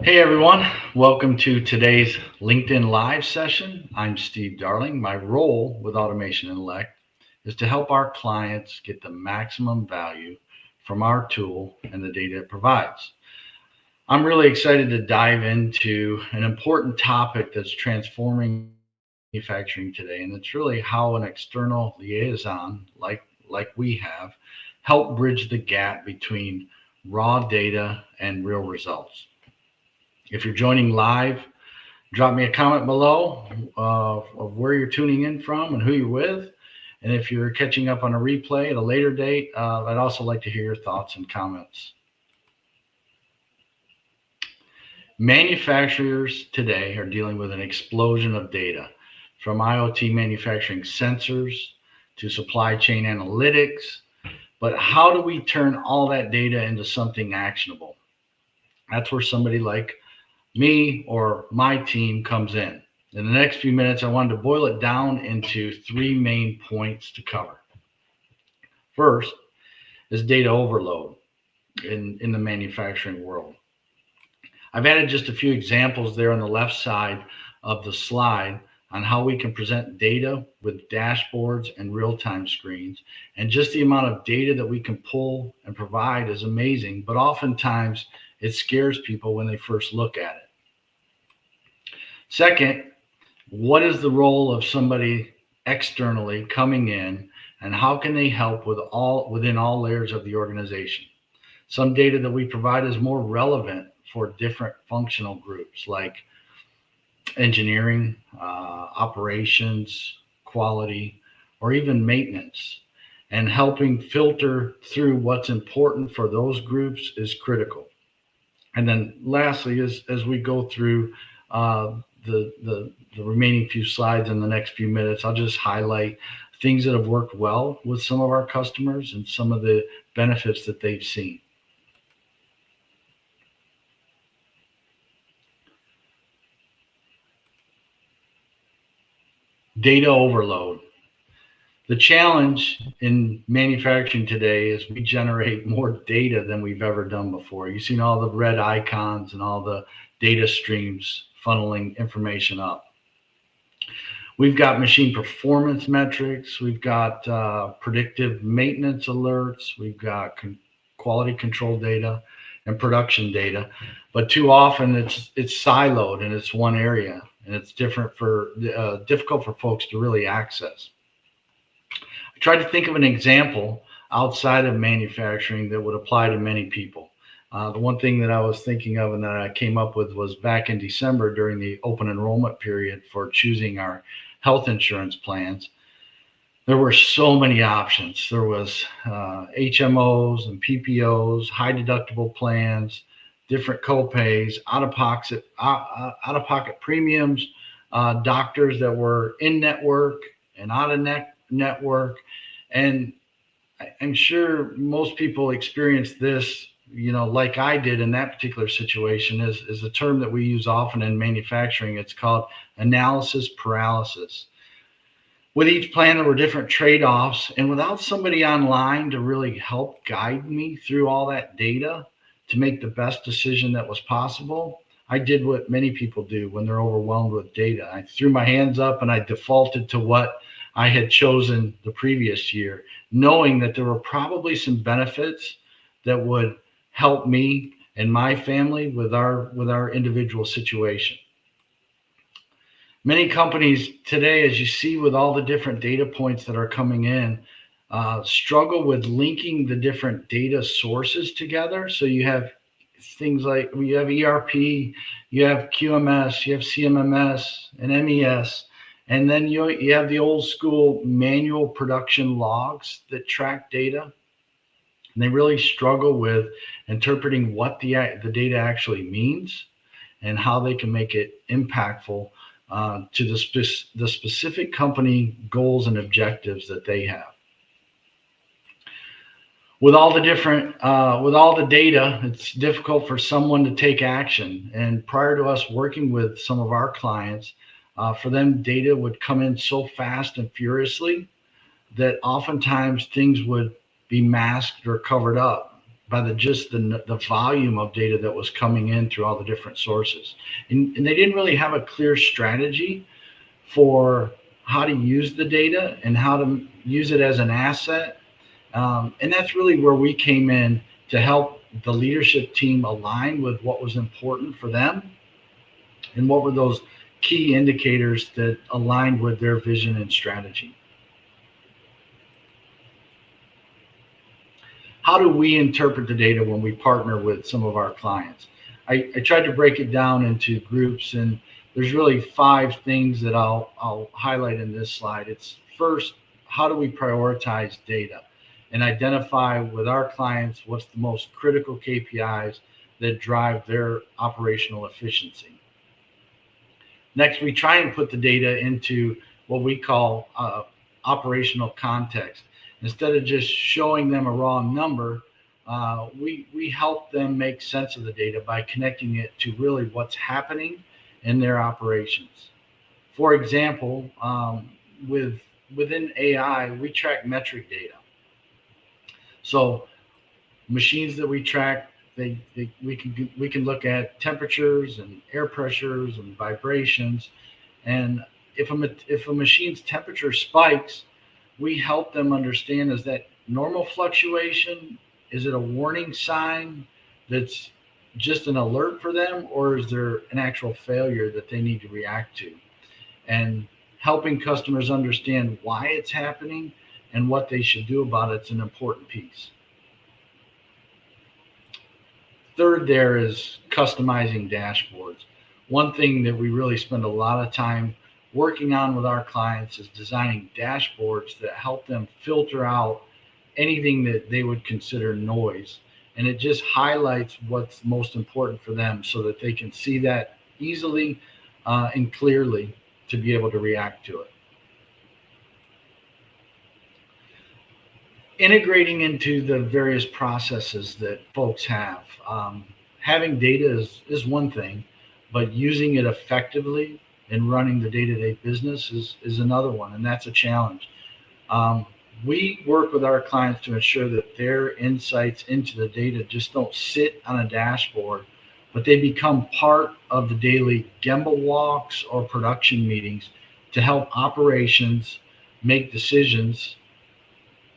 Hey everyone, welcome to today's LinkedIn Live session. I'm Steve Darling. My role with Automation Intellect is to help our clients get the maximum value from our tool and the data it provides. I'm really excited to dive into an important topic that's transforming manufacturing today, and it's really how an external liaison like we have help bridge the gap between raw data and real results. If you're joining live, drop me a comment below of where you're tuning in from and who you're with. And if you're catching up on a replay at a later date, I'd also like to hear your thoughts and comments. Manufacturers today are dealing with an explosion of data, from IoT manufacturing sensors to supply chain analytics. But how do we turn all that data into something actionable? That's where somebody like me or my team comes in. In the next few minutes, I wanted to boil it down into three main points to cover. First is data overload in the manufacturing world. I've added just a few examples there on the left side of the slide on how we can present data with dashboards and real-time screens. And just the amount of data that we can pull and provide is amazing, but oftentimes it scares people when they first look at it. Second, what is the role of somebody externally coming in, and how can they help within all layers of the organization? Some data that we provide is more relevant for different functional groups like engineering, operations, quality, or even maintenance. And helping filter through what's important for those groups is critical. And then lastly, as we go through the remaining few slides in the next few minutes, I'll just highlight things that have worked well with some of our customers and some of the benefits that they've seen. Data overload. The challenge in manufacturing today is we generate more data than we've ever done before. You've seen all the red icons and all the data streams funneling information up. We've got machine performance metrics, we've got predictive maintenance alerts, we've got quality control data and production data, but too often it's siloed and it's one area, and it's difficult for folks to really access. I tried to think of an example outside of manufacturing that would apply to many people. The one thing that I was thinking of and that I came up with was back in December during the open enrollment period for choosing our health insurance plans. There were so many options. There was HMOs and PPOs, high deductible plans, different copays, out-of-pocket premiums, doctors that were in network and out of network. And I'm sure most people experience this, like I did in that particular situation, is a term that we use often in manufacturing. It's called analysis paralysis. With each plan, there were different trade-offs, and without somebody online to really help guide me through all that data to make the best decision that was possible, I did what many people do when they're overwhelmed with data. I threw my hands up and I defaulted to what I had chosen the previous year, knowing that there were probably some benefits that would help me and my family with our individual situation. Many companies today, as you see with all the different data points that are coming in, struggle with linking the different data sources together. So you have things like you have ERP, you have QMS, you have CMMS and MES, and then you have the old school manual production logs that track data. And they really struggle with interpreting what the data actually means and how they can make it impactful to the specific company goals and objectives that they have. With all the data, it's difficult for someone to take action. And prior to us working with some of our clients, for them, data would come in so fast and furiously that oftentimes things would be masked or covered up. by the volume of data that was coming in through all the different sources. And they didn't really have a clear strategy for how to use the data and how to use it as an asset. And that's really where we came in to help the leadership team align with what was important for them and what were those key indicators that aligned with their vision and strategy. How do we interpret the data when we partner with some of our clients? I tried to break it down into groups, and there's really 5 things that I'll highlight in this slide. It's first, how do we prioritize data and identify with our clients what's the most critical KPIs that drive their operational efficiency. Next, we try and put the data into what we call operational context. Instead of just showing them a raw number, we help them make sense of the data by connecting it to really what's happening in their operations. For example, within AI, we track metric data. So machines that we track, we can look at temperatures and air pressures and vibrations. And if a machine's temperature spikes, we help them understand, is that normal fluctuation? Is it a warning sign that's just an alert for them, or is there an actual failure that they need to react to? And helping customers understand why it's happening and what they should do about it's an important piece. Third, there is customizing dashboards. One thing that we really spend a lot of time working on with our clients is designing dashboards that help them filter out anything that they would consider noise. And it just highlights what's most important for them so that they can see that easily and clearly to be able to react to it. Integrating into the various processes that folks have. Having data is one thing, but using it effectively and running the day-to-day business is another one, and that's a challenge. We work with our clients to ensure that their insights into the data just don't sit on a dashboard, but they become part of the daily Gemba walks or production meetings to help operations make decisions.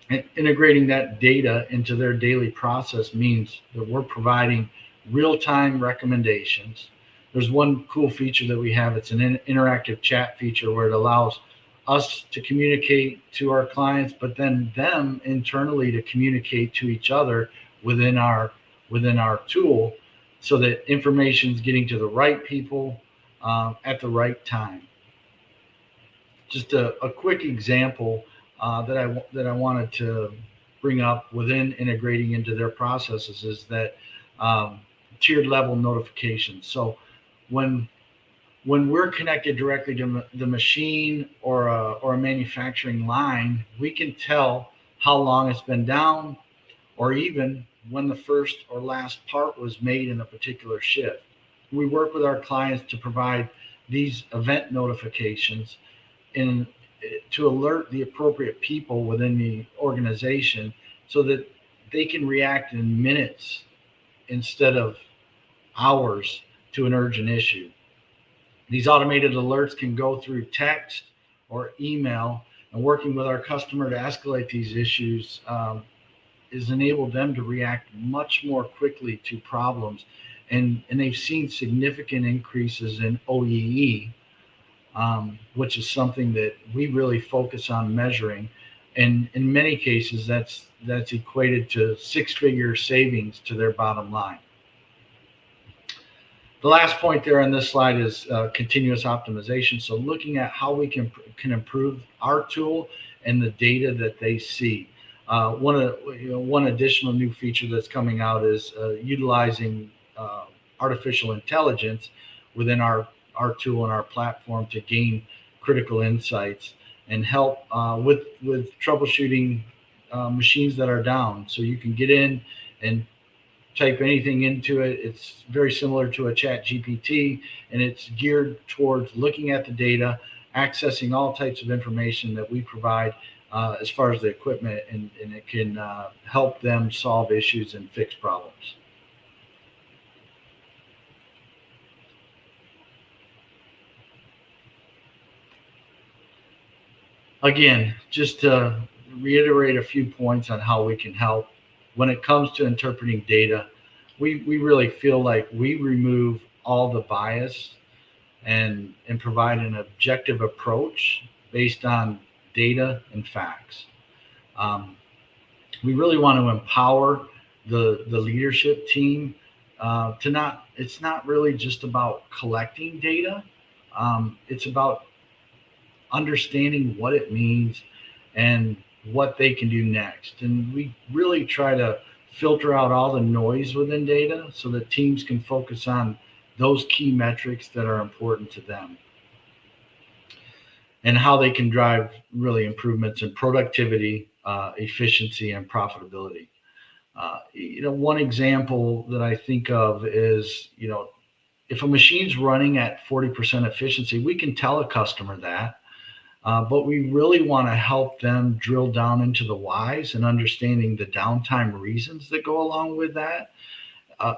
And integrating that data into their daily process means that we're providing real-time recommendations. There's one cool feature that we have. It's an interactive chat feature where it allows us to communicate to our clients, but then them internally to communicate to each other within our tool, so that information is getting to the right people at the right time. Just a quick example that I wanted to bring up within integrating into their processes is that tiered level notifications. So when we're connected directly to the machine or a manufacturing line, we can tell how long it's been down, or even when the first or last part was made in a particular shift. We work with our clients to provide these event notifications to alert the appropriate people within the organization so that they can react in minutes instead of hours to an urgent issue. These automated alerts can go through text or email, and working with our customer to escalate these issues is enabled them to react much more quickly to problems. And they've seen significant increases in OEE, which is something that we really focus on measuring. And in many cases, that's equated to 6-figure savings to their bottom line. The last point there on this slide is continuous optimization. So looking at how we can improve our tool and the data that they see. One additional new feature that's coming out is utilizing artificial intelligence within our tool and our platform to gain critical insights and help with troubleshooting machines that are down. So you can get in and type anything into it. It's very similar to a chat GPT, and it's geared towards looking at the data, accessing all types of information that we provide as far as the equipment, and it can help them solve issues and fix problems. Again, just to reiterate a few points on how we can help. When it comes to interpreting data, we really feel like we remove all the bias and provide an objective approach based on data and facts. Um, we really want to empower the leadership team to not, it's not really just about collecting data. It's about understanding what it means and what they can do next. And we really try to filter out all the noise within data so that teams can focus on those key metrics that are important to them and how they can drive really improvements in productivity, efficiency, and profitability. One example that I think of is, if a machine's running at 40% efficiency, we can tell a customer that, but we really want to help them drill down into the whys and understanding the downtime reasons that go along with that,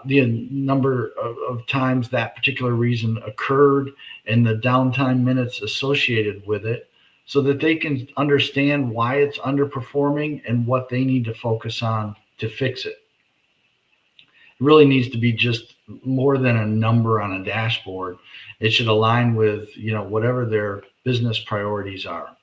the number of times that particular reason occurred and the downtime minutes associated with it, so that they can understand why it's underperforming and what they need to focus on to fix it. It really needs to be just more than a number on a dashboard. It should align with, whatever their business priorities are.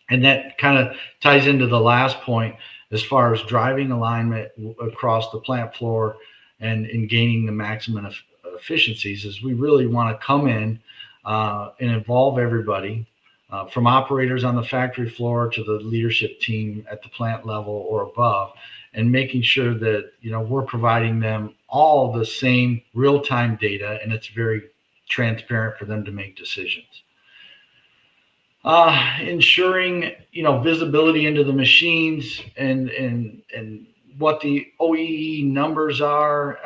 And that kind of ties into the last point as far as driving alignment across the plant floor and gaining the maximum efficiencies. Is we really want to come in and involve everybody, from operators on the factory floor to the leadership team at the plant level or above, and making sure that we're providing them all the same real-time data, and it's very transparent for them to make decisions. Ensuring visibility into the machines and what the OEE numbers are,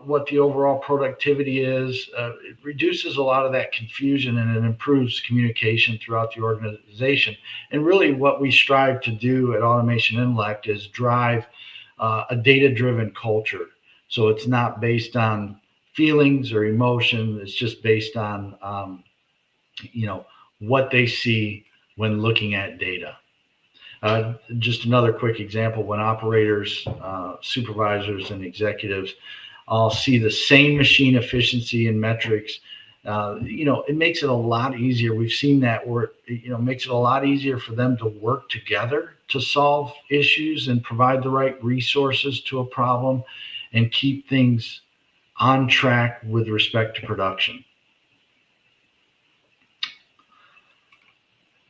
what the overall productivity is. It reduces a lot of that confusion, and it improves communication throughout the organization. And really what we strive to do at Automation Intellect is drive a data-driven culture. So it's not based on feelings or emotion. It's just based on, what they see when looking at data. Just another quick example: when operators, supervisors, and executives all see the same machine efficiency and metrics, it makes it a lot easier. We've seen that where it makes it a lot easier for them to work together to solve issues and provide the right resources to a problem and keep things on track with respect to production.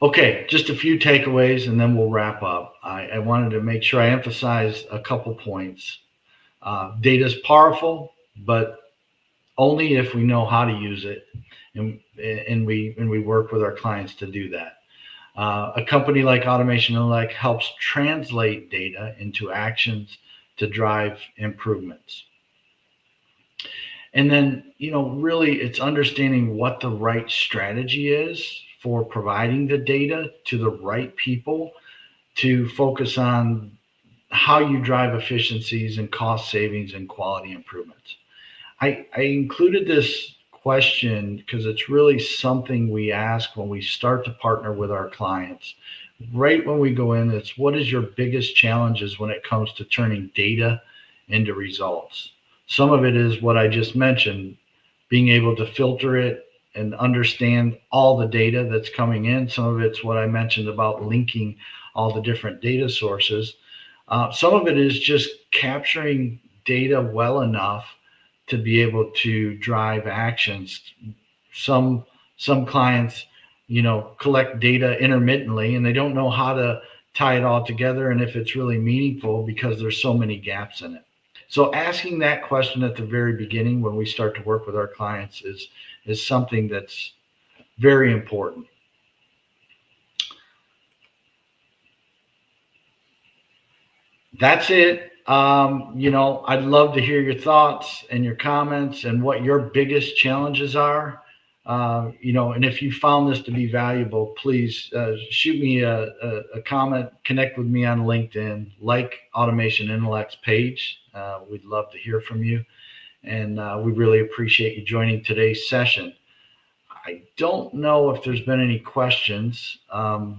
Okay, just a few takeaways and then we'll wrap up. I wanted to make sure I emphasize a couple points. Data is powerful, but only if we know how to use it, and we work with our clients to do that. A company like Automation Intellect helps translate data into actions to drive improvements. And then, really it's understanding what the right strategy is for providing the data to the right people to focus on how you drive efficiencies and cost savings and quality improvements. I included this question because it's really something we ask when we start to partner with our clients. Right when we go in, it's what is your biggest challenges when it comes to turning data into results? Some of it is what I just mentioned, being able to filter it and understand all the data that's coming in. Some of it's what I mentioned about linking all the different data sources. Some of it is just capturing data well enough to be able to drive actions. Some clients, collect data intermittently and they don't know how to tie it all together and if it's really meaningful because there's so many gaps in it. So asking that question at the very beginning when we start to work with our clients is something that's very important. That's it. I'd love to hear your thoughts and your comments and what your biggest challenges are. And if you found this to be valuable, please shoot me a comment, connect with me on LinkedIn, like Automation Intellect's page. We'd love to hear from you. And we really appreciate you joining today's session. I don't know if there's been any questions. I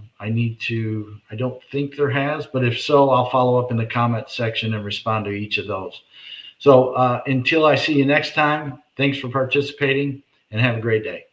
don't think there has, but if so, I'll follow up in the comment section and respond to each of those. So until I see you next time, thanks for participating and have a great day.